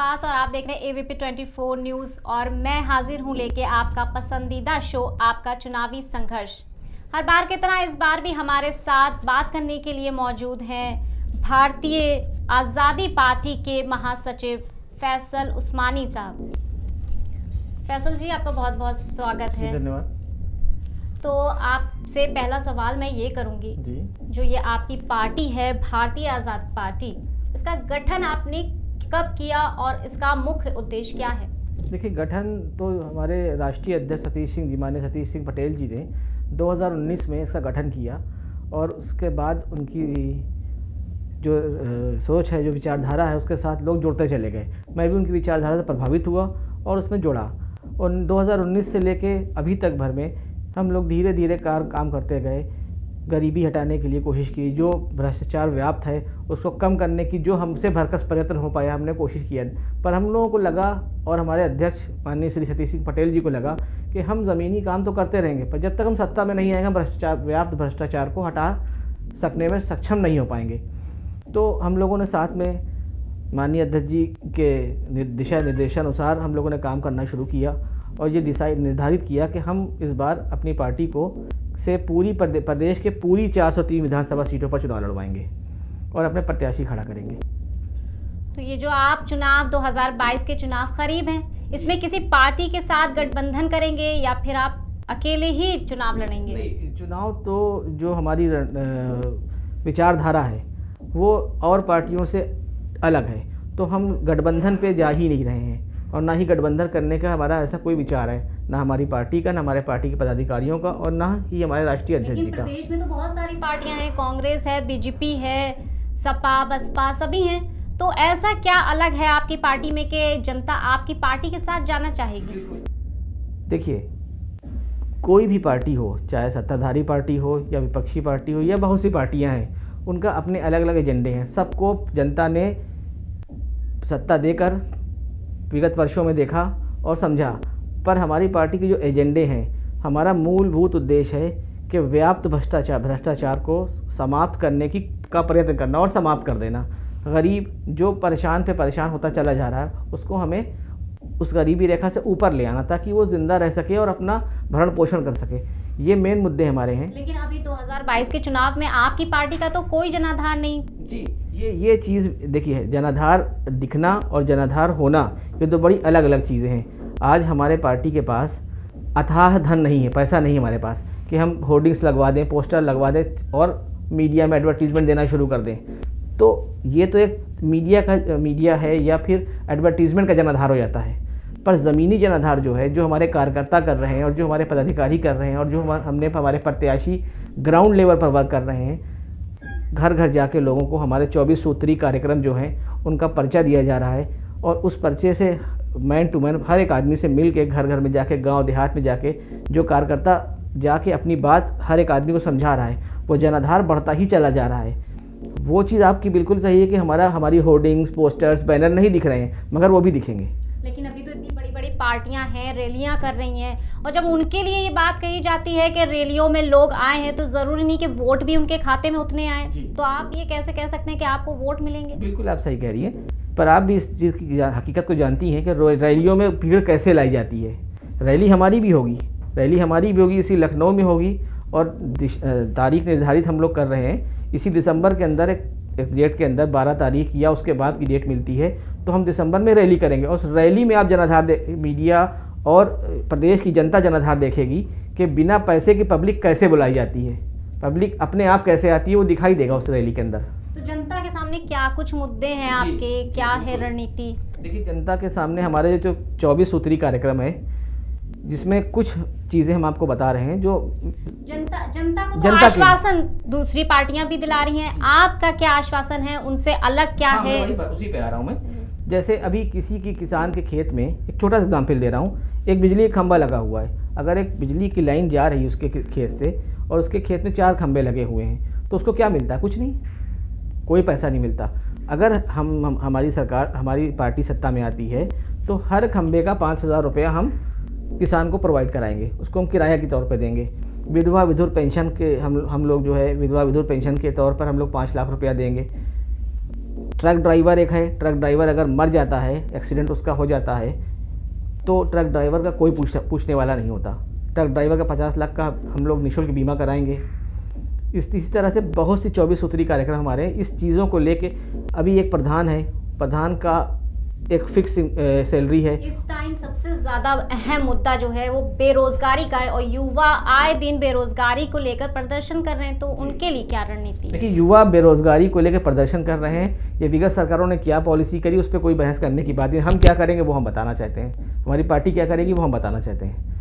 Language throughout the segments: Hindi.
विश्वास और आप देख रहे हैं AVP 24 न्यूज़ और मैं हाजिर हूं लेके आपका पसंदीदा शो आपका चुनावी संघर्ष। हर बार की तरह इस बार भी हमारे साथ बात करने के लिए मौजूद हैं भारतीय आज़ादी पार्टी के महासचिव फैसल उस्मानी साहब। फैसल जी, आपका बहुत बहुत स्वागत है। धन्यवाद। तो आपसे पहला सवाल मैं ये करूंगी जी, जो ये आपकी पार्टी है भारतीय आज़ाद पार्टी, इसका गठन आपने कब किया और इसका मुख्य उद्देश्य क्या है? देखिए, गठन तो हमारे राष्ट्रीय अध्यक्ष सतीश सिंह जी, माननीय सतीश सिंह पटेल जी ने 2019 में इसका गठन किया और उसके बाद उनकी जो सोच है, जो विचारधारा है, उसके साथ लोग जुड़ते चले गए। मैं भी उनकी विचारधारा से प्रभावित हुआ और उसमें जुड़ा और 2019 से लेके अभी तक भर में हम लोग धीरे धीरे काम करते गए। गरीबी हटाने के लिए कोशिश की, जो भ्रष्टाचार व्याप्त है उसको कम करने की जो हमसे भरकस प्रयत्न हो पाया हमने कोशिश किया। पर हम लोगों को लगा और हमारे अध्यक्ष माननीय श्री सतीश सिंह पटेल जी को लगा कि हम ज़मीनी काम तो करते रहेंगे, पर जब तक हम सत्ता में नहीं आएंगे व्याप्त भ्रष्टाचार को हटा सकने में सक्षम नहीं हो पाएंगे। तो हम लोगों ने साथ में माननीय अध्यक्ष जी के दिशा निर्देशानुसार हम लोगों ने काम करना शुरू किया और ये निर्धारित किया कि हम इस बार अपनी पार्टी को से पूरी प्रदेश के पूरी 403 विधानसभा सीटों पर चुनाव लड़वाएंगे और अपने प्रत्याशी खड़ा करेंगे। तो ये जो आप चुनाव 2022 के चुनाव करीब हैं, इसमें किसी पार्टी के साथ गठबंधन करेंगे या फिर आप अकेले ही चुनाव लड़ेंगे? नहीं, चुनाव तो जो हमारी विचारधारा है वो और पार्टियों से अलग है, तो हम गठबंधन पे जा ही नहीं रहे हैं और ना ही गठबंधन करने का हमारा ऐसा कोई विचार है, ना हमारी पार्टी का, ना हमारे पार्टी के पदाधिकारियों का और ना ही हमारे राष्ट्रीय अध्यक्ष जी का। प्रदेश में तो बहुत सारी पार्टियां हैं, कांग्रेस है, बीजेपी है, सपा, बसपा सभी हैं, तो ऐसा क्या अलग है आपकी पार्टी में कि जनता आपकी पार्टी के साथ जाना चाहेगी? देखिए, कोई भी पार्टी हो, चाहे सत्ताधारी पार्टी हो या विपक्षी पार्टी हो या बहुत सी पार्टियां हैं, उनका अपने अलग अलग एजेंडे हैं। सबको जनता ने सत्ता देकर विगत वर्षों में देखा और समझा, पर हमारी पार्टी के जो एजेंडे हैं, हमारा मूलभूत उद्देश्य है कि व्याप्त भ्रष्टाचार को समाप्त करने का प्रयत्न करना और समाप्त कर देना। गरीब जो परेशान होता चला जा रहा है, उसको हमें उस गरीबी रेखा से ऊपर ले आना ताकि वो ज़िंदा रह सके और अपना भरण पोषण कर सके। ये मेन मुद्दे हमारे हैं। लेकिन अभी 2022 के चुनाव में आपकी पार्टी का तो कोई जनाधार नहीं। जी, ये चीज़ देखिए, जनाधार दिखना और जनाधार होना ये दो बड़ी अलग अलग चीज़ें हैं। आज हमारे पार्टी के पास अथाह धन नहीं है, पैसा नहीं है हमारे पास कि हम होर्डिंग्स लगवा दें, पोस्टर लगवा दें और मीडिया में एडवर्टीजमेंट देना शुरू कर दें। तो ये तो एक मीडिया है या फिर एडवर्टीजमेंट का जनाधार हो जाता है, पर ज़मीनी जनाधार जो है, जो हमारे कार्यकर्ता कर रहे हैं और जो हमारे पदाधिकारी कर रहे हैं और जो हमारे प्रत्याशी ग्राउंड लेवल पर वर्क कर रहे हैं, घर घर जाके लोगों को हमारे 24 सूत्री कार्यक्रम जो हैं उनका पर्चा दिया जा रहा है और उस पर्चे से मैन टू मैन हर एक आदमी से मिल के घर घर में जाके, गांव देहात में जाके जो कार्यकर्ता जाके अपनी बात हर एक आदमी को समझा रहा है, वो जनाधार बढ़ता ही चला जा रहा है। वो चीज़ आपकी बिल्कुल सही है कि हमारी होर्डिंग्स, पोस्टर्स, बैनर नहीं दिख रहे हैं, मगर वो भी दिखेंगे। लेकिन अभी तो इतनी बड़ी बड़ी पार्टियां हैं, रैलियां कर रही हैं, और जब उनके लिए ये बात कही जाती है कि रैलियों में लोग आए हैं तो ज़रूरी नहीं कि वोट भी उनके खाते में उतने आए, तो आप ये कैसे कह सकते हैं कि आपको वोट मिलेंगे? बिल्कुल आप सही कह रही हैं, पर आप भी इस चीज़ की हकीकत को जानती हैं कि रैलियों में भीड़ कैसे लाई जाती है। रैली हमारी भी होगी, इसी लखनऊ में होगी और तारीख निर्धारित हम लोग कर रहे हैं। इसी दिसंबर के अंदर एक डेट के अंदर 12 तारीख या उसके बाद की डेट मिलती है, तो हम दिसंबर में रैली करेंगे और उस रैली में आप जनाधार मीडिया और प्रदेश की जनता जनाधार देखेगी कि बिना पैसे की पब्लिक कैसे बुलाई जाती है, पब्लिक अपने आप कैसे आती है, वो दिखाई देगा उस रैली के अंदर। तो जनता के सामने क्या कुछ मुद्दे हैं आपके, क्या है रणनीति? देखिए, जनता के सामने हमारे जो 24 सूत्री कार्यक्रम है, जिसमें कुछ चीज़ें हम आपको बता रहे हैं जो जनता को तो आश्वासन दूसरी पार्टियां भी दिला रही हैं, आपका क्या आश्वासन है, उनसे अलग क्या है? उसी पे आ रहा हूँ मैं। जैसे अभी किसी की किसान के खेत में, एक छोटा सा एग्जाम्पल दे रहा हूँ, एक बिजली का खंभा लगा हुआ है। अगर एक बिजली की लाइन जा रही है उसके खेत से और उसके खेत में 4 खंभे लगे हुए हैं, तो उसको क्या मिलता है? कुछ नहीं, कोई पैसा नहीं मिलता। अगर हमारी सरकार, हमारी पार्टी सत्ता में आती है तो हर खंभे का 5,000 रुपया हम किसान को प्रोवाइड कराएंगे, उसको हम किराया के तौर पे देंगे। विधवा विधुर पेंशन के हम लोग जो है विधवा विधुर पेंशन के तौर पर हम लोग 5 लाख रुपया देंगे। ट्रक ड्राइवर एक है, ट्रक ड्राइवर अगर मर जाता है, एक्सीडेंट उसका हो जाता है, तो ट्रक ड्राइवर का कोई पूछने वाला नहीं होता। ट्रक ड्राइवर का 50 लाख का हम लोग निःशुल्क बीमा कराएंगे। इसी तरह से बहुत सी 24 सूत्री कार्यक्रम हमारे हैं। इस चीज़ों को लेके अभी एक प्रधान है, प्रधान का एक फिक्स सैलरी है। इस टाइम सबसे ज़्यादा अहम मुद्दा जो है वो बेरोजगारी का है और युवा आए दिन बेरोजगारी को लेकर प्रदर्शन कर रहे हैं, तो उनके लिए क्या रणनीति है? देखिए, युवा बेरोजगारी को लेकर प्रदर्शन कर रहे हैं। ये विगत सरकारों ने क्या पॉलिसी करी उस पर कोई बहस करने की बात नहीं। हम क्या करेंगे वो हम बताना चाहते हैं, हमारी पार्टी क्या करेगी वो हम बताना चाहते हैं।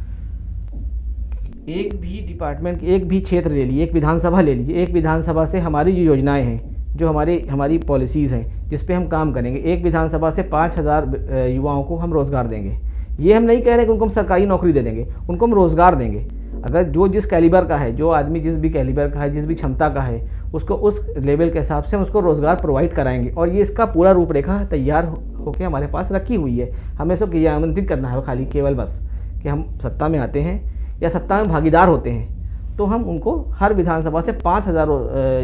एक भी डिपार्टमेंट, एक भी क्षेत्र ले लीजिए, एक विधानसभा ले लीजिए, एक विधानसभा से हमारी जो योजनाएं हैं, जो हमारी पॉलिसीज़ हैं, जिस पे हम काम करेंगे, एक विधानसभा से 5000 युवाओं को हम रोज़गार देंगे। ये हम नहीं कह रहे कि उनको हम सरकारी नौकरी दे देंगे, उनको हम रोज़गार देंगे। अगर जो जिस कैलिबर का है, जो आदमी जिस भी कैलिबर का है, जिस भी क्षमता का है, उसको उस लेवल के हिसाब से हम उसको रोज़गार प्रोवाइड कराएंगे। और ये इसका पूरा रूपरेखा तैयार होकर हमारे पास रखी हुई है। हमें इसको क्रियान्वित करना है, खाली केवल बस कि हम सत्ता में आते हैं या सत्ता में भागीदार होते हैं तो हम उनको हर विधानसभा से 5000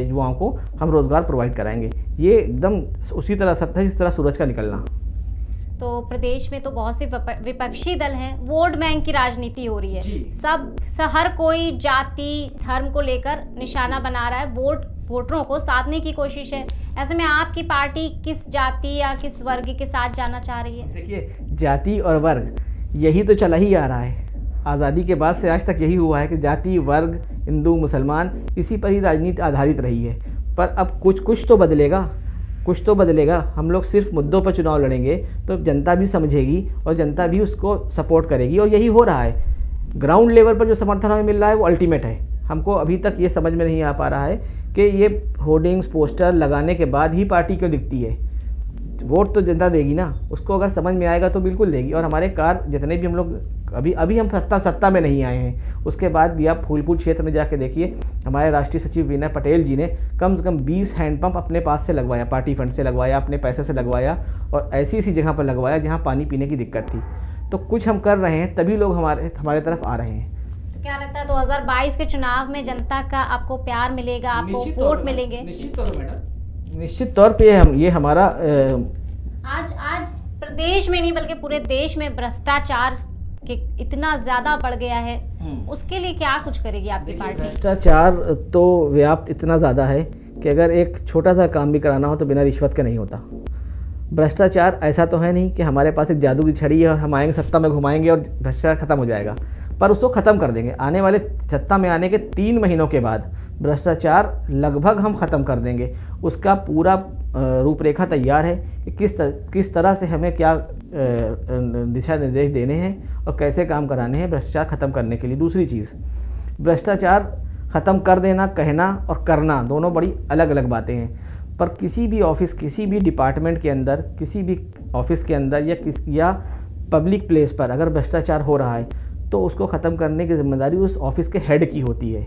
युवाओं को हम रोज़गार प्रोवाइड कराएंगे। ये एकदम उसी तरह सत्ता इस तरह सूरज का निकलना। तो प्रदेश में तो बहुत से विपक्षी दल हैं, वोट बैंक की राजनीति हो रही है, हर कोई जाति धर्म को लेकर निशाना बना रहा है, वोटरों को साधने की कोशिश है। ऐसे में आपकी पार्टी किस जाति या किस वर्ग के साथ जाना चाह रही है? देखिए, जाति और वर्ग यही तो चला ही आ रहा है। आज़ादी के बाद से आज तक यही हुआ है कि जाति, वर्ग, हिंदू, मुसलमान, इसी पर ही राजनीति आधारित रही है। पर अब कुछ तो बदलेगा, कुछ तो बदलेगा। हम लोग सिर्फ मुद्दों पर चुनाव लड़ेंगे तो जनता भी समझेगी और जनता भी उसको सपोर्ट करेगी, और यही हो रहा है। ग्राउंड लेवल पर जो समर्थन हमें मिल रहा है वो अल्टीमेट है। हमको अभी तक ये समझ में नहीं आ पा रहा है कि ये होर्डिंग्स, पोस्टर लगाने के बाद ही पार्टी क्यों दिखती है। वोट तो जनता देगी ना, उसको अगर समझ में आएगा तो बिल्कुल देगी। और हमारे कार्य जितने भी हम लोग अभी हम सत्ता में नहीं आए हैं, उसके बाद भी आप फूलपुर क्षेत्र में जाके देखिए, हमारे राष्ट्रीय सचिव विनय पटेल जी ने कम से कम 20 हैंडपंप अपने पास से लगवाया, पार्टी फंड से लगवाया, अपने पैसे से लगवाया, और ऐसी जगह पर लगवाया जहाँ पानी पीने की दिक्कत थी। तो कुछ हम कर रहे हैं, तभी लोग हमारे तरफ आ रहे हैं। तो क्या लगता है 2022 के चुनाव में जनता का आपको प्यार मिलेगा, आपको वोट मिलेंगे? निश्चित तौर पर मैडम, निश्चित तौर पर ये हमारा आज प्रदेश में नहीं बल्कि पूरे देश में भ्रष्टाचार कि इतना ज़्यादा बढ़ गया है, उसके लिए क्या कुछ करेगी आपकी पार्टी? भ्रष्टाचार तो व्याप्त इतना ज़्यादा है कि अगर एक छोटा सा काम भी कराना हो तो बिना रिश्वत के नहीं होता। भ्रष्टाचार ऐसा तो है नहीं कि हमारे पास एक जादू की छड़ी है और हम आएंगे सत्ता में घुमाएंगे और भ्रष्टाचार खत्म हो जाएगा, पर उसको ख़त्म कर देंगे। आने वाले सत्ता में आने के 3 महीनों के बाद भ्रष्टाचार लगभग हम ख़त्म कर देंगे। उसका पूरा रूपरेखा तैयार है कि किस तरह से हमें क्या दिशा निर्देश देने हैं और कैसे काम कराने हैं भ्रष्टाचार ख़त्म करने के लिए। दूसरी चीज़, भ्रष्टाचार ख़त्म कर देना, कहना और करना दोनों बड़ी अलग अलग बातें हैं। पर किसी भी ऑफिस, किसी भी डिपार्टमेंट के अंदर, किसी भी ऑफिस के अंदर या पब्लिक प्लेस पर अगर भ्रष्टाचार हो रहा है तो उसको ख़त्म करने की जिम्मेदारी उस ऑफिस के हेड की होती है।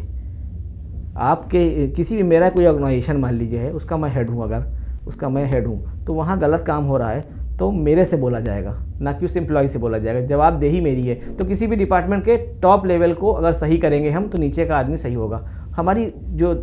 आपके किसी भी, मेरा कोई ऑर्गेनाइजेशन मान लीजिए है, उसका मैं हेड हूँ, अगर उसका मैं हेड हूँ तो वहाँ गलत काम हो रहा है तो मेरे से बोला जाएगा, ना कि उस एम्प्लॉय से बोला जाएगा। जवाबदेही मेरी है। तो किसी भी डिपार्टमेंट के टॉप लेवल को अगर सही करेंगे हम तो नीचे का आदमी सही होगा। हमारी जो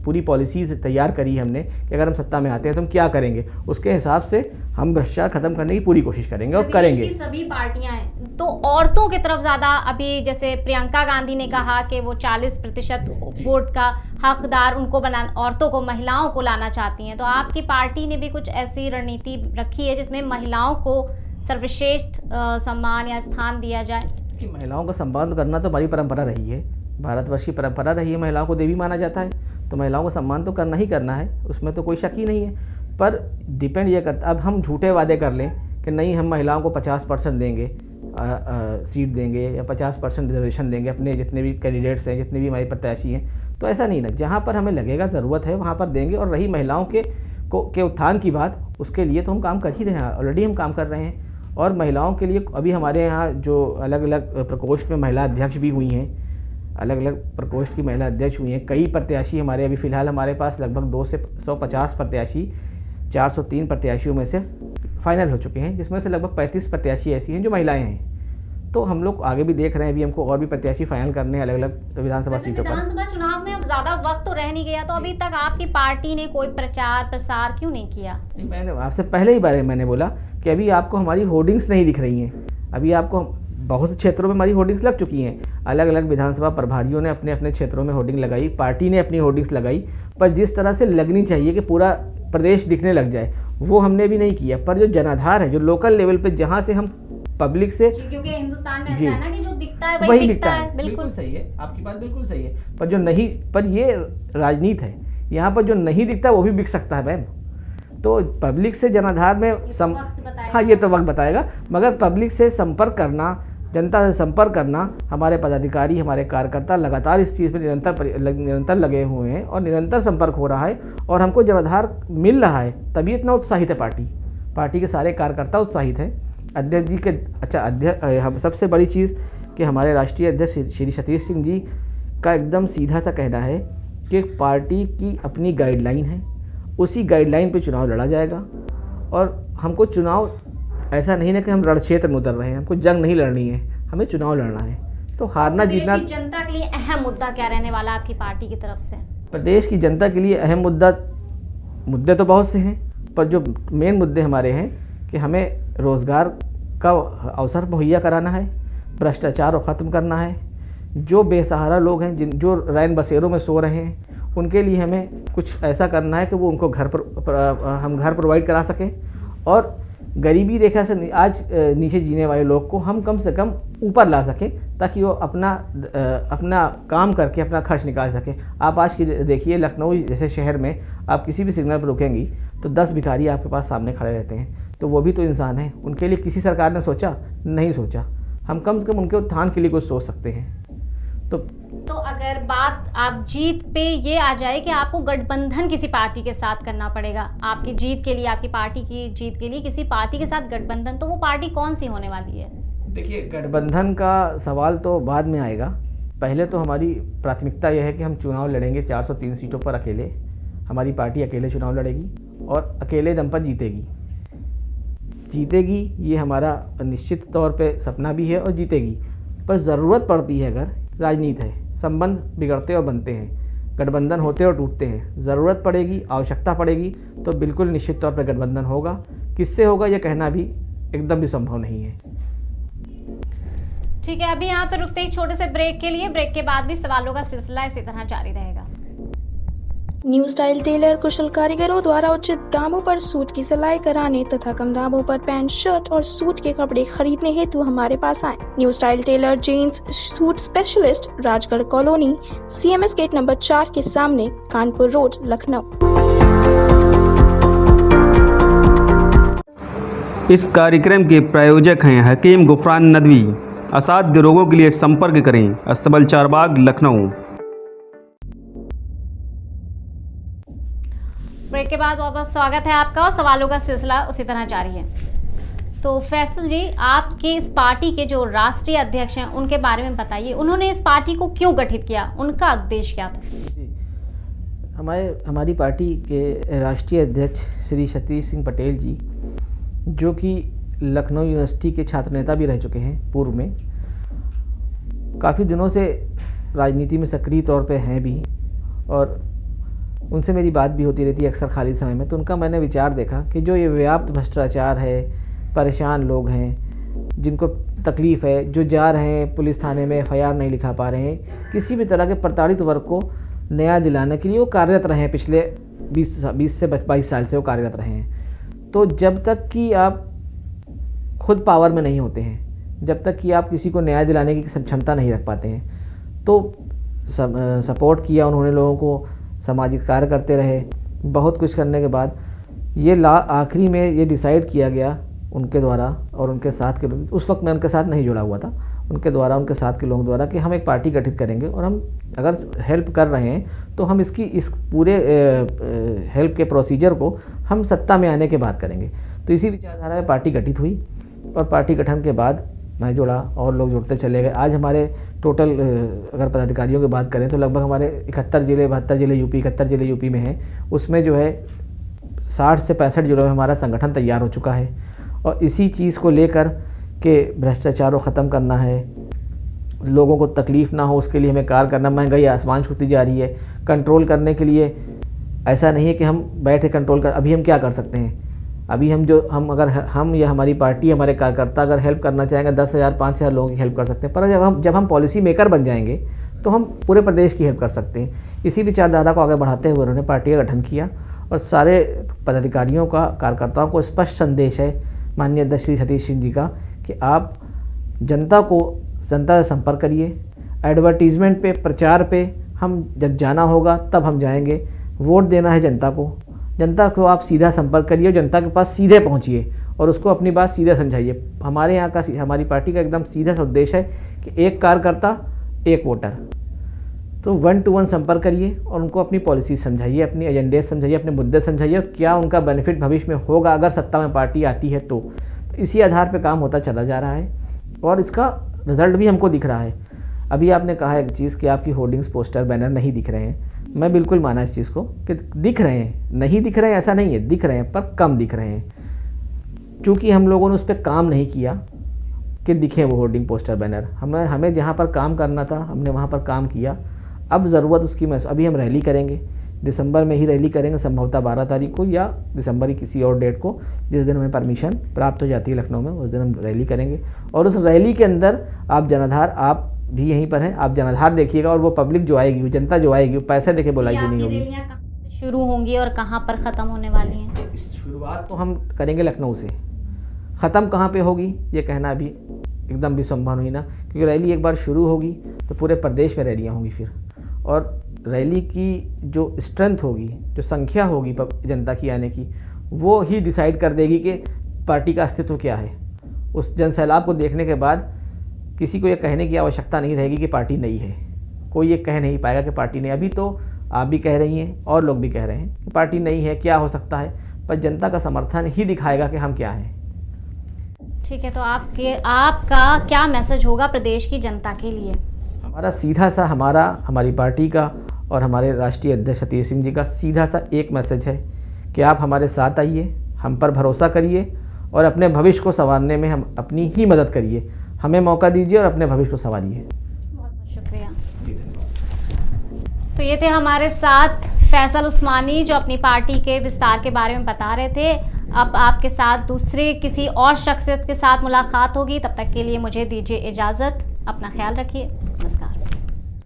पूरी पॉलिसीज़ तैयार करी हमने कि अगर हम सत्ता में आते हैं तो हम क्या करेंगे, उसके हिसाब से हम भ्रष्टाचार खत्म करने की पूरी कोशिश करेंगे और करेंगे। सभी पार्टियां हैं तो औरतों की तरफ ज़्यादा, अभी जैसे प्रियंका गांधी ने कहा कि वो 40% वोट का हकदार उनको औरतों को, महिलाओं को लाना चाहती हैं, तो आपकी पार्टी ने भी कुछ ऐसी रणनीति रखी है जिसमें महिलाओं को सर्वश्रेष्ठ सम्मान या स्थान दिया जाए? कि महिलाओं का सम्मान करना तो हमारी परंपरा रही है, भारतवर्ष की परंपरा रही है। महिलाओं को देवी माना जाता है तो महिलाओं को सम्मान तो करना ही करना है, उसमें तो कोई शक ही नहीं है। पर डिपेंड ये करता, अब हम झूठे वादे कर लें कि नहीं हम महिलाओं को 50% देंगे सीट देंगे या 50% रिजर्वेशन देंगे, अपने जितने भी कैंडिडेट्स हैं, जितने भी हमारे प्रत्याशी हैं, तो ऐसा नहीं ना। जहाँ पर हमें लगेगा ज़रूरत है वहाँ पर देंगे। और रही महिलाओं के उत्थान की बात, उसके लिए तो हम काम कर ही रहे हैं, ऑलरेडी हम काम कर रहे हैं। और महिलाओं के लिए अभी हमारे यहाँ जो अलग अलग प्रकोष्ठ में महिला अध्यक्ष भी हुई हैं, अलग अलग प्रकोष्ठ की महिला अध्यक्ष हुई हैं। कई प्रत्याशी हमारे अभी फ़िलहाल हमारे पास लगभग 200 से 150 प्रत्याशी 403 प्रत्याशियों में से फाइनल हो चुके हैं, जिसमें से लगभग 35 प्रत्याशी ऐसी हैं जो महिलाएं हैं। तो हम लोग आगे भी देख रहे हैं, अभी हमको और भी प्रत्याशी फाइनल करने हैं अलग अलग विधानसभा सीटों पर। विधानसभा चुनाव में अब ज़्यादा वक्त तो रह नहीं गया, तो अभी तक आपकी पार्टी ने कोई प्रचार प्रसार क्यों नहीं किया? मैंने आपसे पहले ही बारे में मैंने बोला कि अभी आपको हमारी होर्डिंग्स नहीं दिख रही हैं। अभी आपको बहुत से क्षेत्रों में हमारी होर्डिंग्स लग चुकी हैं। अलग अलग विधानसभा प्रभारियों ने अपने अपने क्षेत्रों में होर्डिंग लगाई, पार्टी ने अपनी होर्डिंग्स लगाई, पर जिस तरह से लगनी चाहिए कि पूरा प्रदेश दिखने लग जाए, वो हमने भी नहीं किया। पर जो जनाधार है, जो लोकल लेवल पे जहाँ से हम पब्लिक से, क्योंकि हिंदुस्तान में ऐसा है ना कि जो दिखता है वही दिखता है। बिल्कुल सही है, आपकी बात बिल्कुल सही है। पर जो नहीं, पर ये राजनीति है, यहाँ पर जो नहीं दिखता वो भी बिक सकता है मैम। तो पब्लिक से जनाधार में हाँ, ये तो वक्त बताएगा, मगर पब्लिक से संपर्क करना, जनता से संपर्क करना, हमारे पदाधिकारी, हमारे कार्यकर्ता लगातार इस चीज़ में निरंतर लगे हुए हैं और निरंतर संपर्क हो रहा है और हमको जनाधार मिल रहा है, तभी इतना उत्साहित है पार्टी के सारे कार्यकर्ता उत्साहित हैं। अध्यक्ष जी के हम सबसे बड़ी चीज़ कि हमारे राष्ट्रीय अध्यक्ष श्री सतीश सिंह जी का एकदम सीधा सा कहना है कि पार्टी की अपनी गाइडलाइन है, उसी गाइडलाइन पे चुनाव लड़ा जाएगा। और हमको चुनाव ऐसा नहीं है कि हम रण क्षेत्र में उतर रहे हैं, हमको जंग नहीं लड़नी है, हमें चुनाव लड़ना है। तो हारना जीतना जनता के लिए अहम मुद्दा क्या रहने वाला आपकी पार्टी की तरफ से? प्रदेश की जनता के लिए अहम मुद्दे तो बहुत से हैं, पर जो मेन मुद्दे हमारे हैं कि हमें रोज़गार का अवसर मुहैया कराना है, भ्रष्टाचार को ख़त्म करना है, जो बेसहारा लोग हैं, जो रैन बसेरों में सो रहे हैं, उनके लिए हमें कुछ ऐसा करना है कि वो उनको हम घर प्रोवाइड करा सकें। और गरीबी रेखा से आज नीचे जीने वाले लोग को हम कम से कम ऊपर ला सकें, ताकि वो अपना काम करके अपना खर्च निकाल सकें। आप आज की देखिए, लखनऊ जैसे शहर में आप किसी भी सिग्नल पर रुकेंगी तो 10 भिखारी आपके पास सामने खड़े रहते हैं। तो वो भी तो इंसान हैं, उनके लिए किसी सरकार ने सोचा नहीं सोचा। हम कम से कम उनके उत्थान के लिए कुछ सोच सकते हैं। तो अगर बात आप जीत पे ये आ जाए कि आपको गठबंधन किसी पार्टी के साथ करना पड़ेगा आपकी जीत के लिए, आपकी पार्टी की जीत के लिए किसी पार्टी के साथ गठबंधन, तो वो पार्टी कौन सी होने वाली है? देखिए, गठबंधन का सवाल तो बाद में आएगा। पहले तो हमारी प्राथमिकता यह है कि हम चुनाव लड़ेंगे 403 सीटों पर अकेले। हमारी पार्टी अकेले चुनाव लड़ेगी और अकेले दम पर जीतेगी। ये हमारा निश्चित तौर पे सपना भी है और जीतेगी। पर ज़रूरत पड़ती है, अगर राजनीति है, संबंध बिगड़ते और बनते हैं, गठबंधन होते और टूटते हैं। ज़रूरत पड़ेगी, आवश्यकता पड़ेगी तो बिल्कुल निश्चित तौर पर गठबंधन होगा। किससे होगा ये कहना भी एकदम भी संभव नहीं है। ठीक है, अभी यहाँ पे रुकते एक छोटे से ब्रेक के लिए। ब्रेक के बाद भी सवालों का सिलसिला इसी तरह जारी रहेगा। न्यू स्टाइल टेलर कुशल कारीगरों द्वारा उचित दामों पर सूट की सिलाई कराने तथा कम दामों पर पैंट, शर्ट और सूट के कपड़े खरीदने हेतु हमारे पास आएं। New style tailor gents suit specialist, Rajgarh colony, CMS gate number 4 के सामने, कानपुर रोड, लखनऊ। इस कार्यक्रम के प्रायोजक हैं हकीम गुफरान नदवी। असाध्य रोगों के लिए संपर्क करें, अस्तबल चारबाग, लखनऊ। ब्रेक के बाद वापस स्वागत है आपका और सवालों का सिलसिला उसी तरह जारी है। तो फैसल जी, आपके इस पार्टी के जो राष्ट्रीय अध्यक्ष हैं उनके बारे में बताइए, उन्होंने इस पार्टी को क्यों गठित किया, उनका उद्देश्य क्या था? हमारी पार्टी के राष्ट्रीय अध्यक्ष श्री सतीश सिंह पटेल जी, जो कि लखनऊ यूनिवर्सिटी के छात्र नेता भी रह चुके हैं पूर्व में, काफ़ी दिनों से राजनीति में सक्रिय तौर पे हैं भी, और उनसे मेरी बात भी होती रहती है अक्सर खाली समय में। तो उनका मैंने विचार देखा कि जो ये व्याप्त भ्रष्टाचार है, परेशान लोग हैं, जिनको तकलीफ़ है, जो जा रहे हैं पुलिस थाने में FIR नहीं लिखा पा रहे हैं, किसी भी तरह के प्रताड़ित वर्ग को न्याय दिलाने के लिए वो कार्यरत रहे हैं। पिछले 20 से 22 साल से वो कार्यरत रहे हैं। तो जब तक कि आप खुद पावर में नहीं होते हैं, जब तक कि आप किसी को न्याय दिलाने की क्षमता नहीं रख पाते हैं, तो सपोर्ट किया उन्होंने लोगों को, सामाजिक कार्य करते रहे। बहुत कुछ करने के बाद ये आखिरी में ये डिसाइड किया गया उनके द्वारा और उनके साथ के लोग, उस वक्त मैं उनके साथ नहीं जुड़ा हुआ था, उनके द्वारा, उनके साथ के लोगों द्वारा, कि हम एक पार्टी गठित करेंगे और हम अगर हेल्प कर रहे हैं तो हम इस पूरे हेल्प के प्रोसीजर को हम सत्ता में आने के बाद करेंगे। तो इसी विचारधारा में पार्टी गठित हुई और पार्टी गठन के बाद मैं जुड़ा और लोग जुड़ते चले गए। आज हमारे टोटल अगर पदाधिकारियों की बात करें तो लगभग हमारे 72 जिले यूपी 71 जिले यूपी में हैं। उसमें जो है 60 से 65 जिलों में हमारा संगठन तैयार हो चुका है और इसी चीज़ को लेकर के भ्रष्टाचार को ख़त्म करना है, लोगों को तकलीफ़ ना हो उसके लिए हमें कार्य करना। महंगाई आसमान छूती जा रही है, कंट्रोल करने के लिए ऐसा नहीं है कि हम बैठे कंट्रोल कर। अभी हम क्या कर सकते हैं? अभी अगर हम या हमारी पार्टी, हमारे कार्यकर्ता अगर हेल्प करना चाहेंगे 10,000 5,000 लोगों की हेल्प कर सकते हैं, पर जब हम पॉलिसी मेकर बन जाएंगे तो हम पूरे प्रदेश की हेल्प कर सकते हैं। इसी विचारधारा को आगे बढ़ाते हुए उन्होंने पार्टी का गठन किया और सारे पदाधिकारियों का, कार्यकर्ताओं को स्पष्ट संदेश है माननीय अध्यक्ष श्री सतीश सिंह जी का कि आप जनता से संपर्क करिए। एडवर्टीज़मेंट पे, प्रचार पे हम जब जाना होगा तब हम जाएंगे। वोट देना है जनता को आप सीधा संपर्क करिए, जनता के पास सीधे पहुंचिए और उसको अपनी बात सीधे समझाइए। हमारी पार्टी का एकदम सीधा सा उद्देश्य है कि एक कार्यकर्ता एक वोटर, तो 1 to 1 संपर्क करिए और उनको अपनी पॉलिसी समझाइए, अपनी एजेंडे समझाइए, अपने मुद्दे समझाइए और क्या उनका बेनिफिट भविष्य में होगा अगर सत्ता में पार्टी आती है तो इसी आधार पर काम होता चला जा रहा है और इसका रिज़ल्ट भी हमको दिख रहा है। अभी आपने कहा एक चीज़ कि आपकी होर्डिंग्स, पोस्टर, बैनर नहीं दिख रहे हैं। मैं बिल्कुल माना इस चीज़ को कि दिख रहे हैं, नहीं दिख रहे हैं ऐसा नहीं है, दिख रहे हैं पर कम दिख रहे हैं। चूँकि हम लोगों ने उस पर काम नहीं किया कि दिखें वो होर्डिंग, पोस्टर, बैनर। हमें जहाँ पर काम करना था हमने वहाँ पर काम किया। अब ज़रूरत उसकी अभी हम रैली करेंगे, दिसंबर में ही रैली करेंगे, संभवतः 12 तारीख को या दिसंबर की किसी और डेट को, जिस दिन हमें परमिशन प्राप्त हो जाती है लखनऊ में, उस दिन हम रैली करेंगे। और उस रैली के अंदर आप जनाधार, आप भी यहीं पर हैं, आप जनाधार देखिएगा और वो पब्लिक जो आएगी, वो जनता जो आएगी, वो पैसे देके बुलाई हुई नहीं होगी। रैलियां कहाँ से शुरू होंगी और कहाँ पर ख़त्म होने वाली हैं? शुरुआत तो हम करेंगे लखनऊ से, ख़त्म कहाँ पे होगी ये कहना अभी एकदम भी संभव नहीं ना, क्योंकि रैली एक बार शुरू होगी तो पूरे प्रदेश में रैलियाँ होंगी फिर, और रैली की जो स्ट्रेंथ होगी, जो संख्या होगी जनता की आने की, वो ही डिसाइड कर देगी कि पार्टी का अस्तित्व क्या है। उस जनसैलाब को देखने के बाद किसी को ये कहने की आवश्यकता नहीं रहेगी कि पार्टी नहीं है। कोई ये कह नहीं पाएगा कि पार्टी नहीं। अभी तो आप भी कह रही हैं और लोग भी कह रहे हैं कि पार्टी नहीं है, क्या हो सकता है, पर जनता का समर्थन ही दिखाएगा कि हम क्या हैं। ठीक है, तो आपका क्या मैसेज होगा प्रदेश की जनता के लिए? हमारा सीधा सा, हमारी पार्टी का और हमारे राष्ट्रीय अध्यक्ष सतीश सिंह जी का सीधा सा एक मैसेज है कि आप हमारे साथ आइए, हम पर भरोसा करिए और अपने भविष्य को संवारने में हम अपनी ही मदद करिए। हमें मौका दीजिए और अपने भविष्य को संवारिए। बहुत बहुत शुक्रिया। तो ये थे हमारे साथ फैसल उस्मानी जो अपनी पार्टी के विस्तार के बारे में बता रहे थे। अब आपके साथ दूसरे किसी और शख्सियत के साथ मुलाकात होगी, तब तक के लिए मुझे दीजिए इजाज़त। अपना ख्याल रखिए।